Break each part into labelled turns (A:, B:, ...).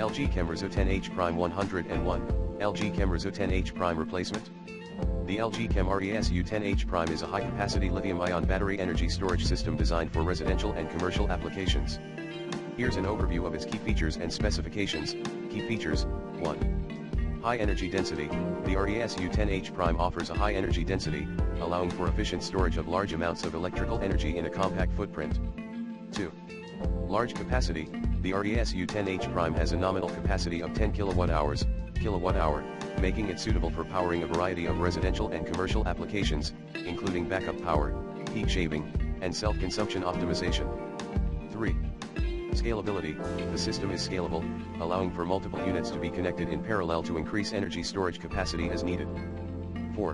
A: LG Chem RESU 10H Prime 101, LG Chem RESU 10H Prime replacement. The LG Chem RESU 10H Prime is a high-capacity lithium-ion battery energy storage system designed for residential and commercial applications. Here's an overview of its key features and specifications. Key features: 1. High energy density. The RESU 10H Prime offers a high energy density, allowing for efficient storage of large amounts of electrical energy in a compact footprint. 2. Large capacity. The RESU 10H Prime has a nominal capacity of 10 kWh, making it suitable for powering a variety of residential and commercial applications, including backup power, peak shaving, and self-consumption optimization. 3. Scalability. The system is scalable, allowing for multiple units to be connected in parallel to increase energy storage capacity as needed. 4.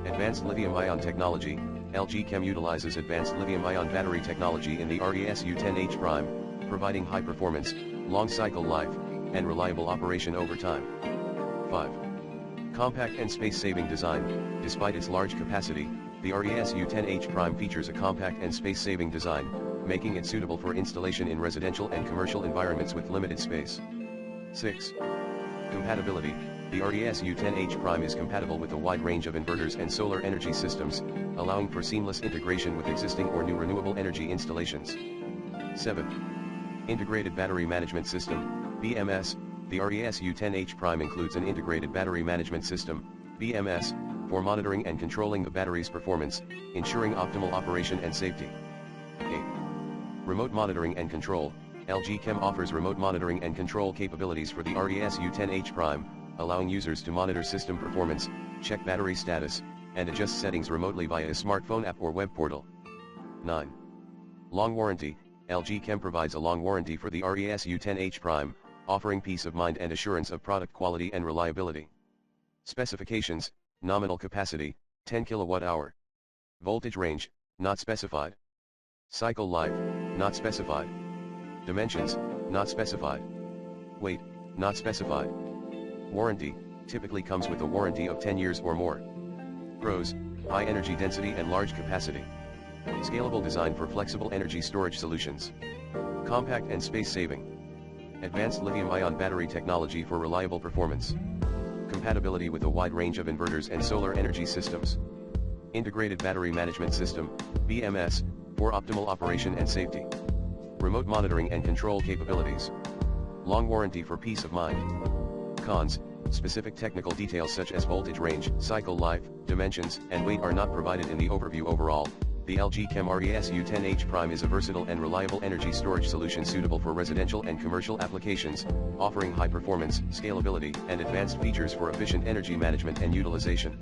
A: Advanced lithium-ion technology. LG Chem utilizes advanced lithium-ion battery technology in the RESU 10H Prime, providing high performance, long cycle life, and reliable operation over time. 5. Compact and space-saving design. Despite its large capacity, the RESU 10H Prime features a compact and space-saving design, making it suitable for installation in residential and commercial environments with limited space. 6. Compatibility. The RESU 10H Prime is compatible with a wide range of inverters and solar energy systems, allowing for seamless integration with existing or new renewable energy installations. 7. Integrated Battery Management System, BMS. The RESU 10H Prime includes an integrated battery management system, BMS, for monitoring and controlling the battery's performance, ensuring optimal operation and safety. 8. Remote monitoring and control. LG Chem offers remote monitoring and control capabilities for the RESU 10H Prime, allowing users to monitor system performance, check battery status, and adjust settings remotely via a smartphone app or web portal. 9. Long warranty. LG Chem provides a long warranty for the RESU 10H Prime, offering peace of mind and assurance of product quality and reliability. Specifications: nominal capacity, 10 kWh. Voltage range, not specified. Cycle life, not specified. Dimensions, not specified. Weight, not specified. Warranty, typically comes with a warranty of 10 years or more. Pros: high energy density and large capacity. Scalable design for flexible energy storage solutions. Compact and space saving. Advanced lithium-ion battery technology for reliable performance. Compatibility with a wide range of inverters and solar energy systems. Integrated Battery Management System, BMS, for optimal operation and safety. Remote monitoring and control capabilities. Long warranty for peace of mind. Cons: specific technical details such as voltage range, cycle life, dimensions, and weight are not provided in the overview. Overall, the LG Chem RESU 10H Prime is a versatile and reliable energy storage solution suitable for residential and commercial applications, offering high performance, scalability, and advanced features for efficient energy management and utilization.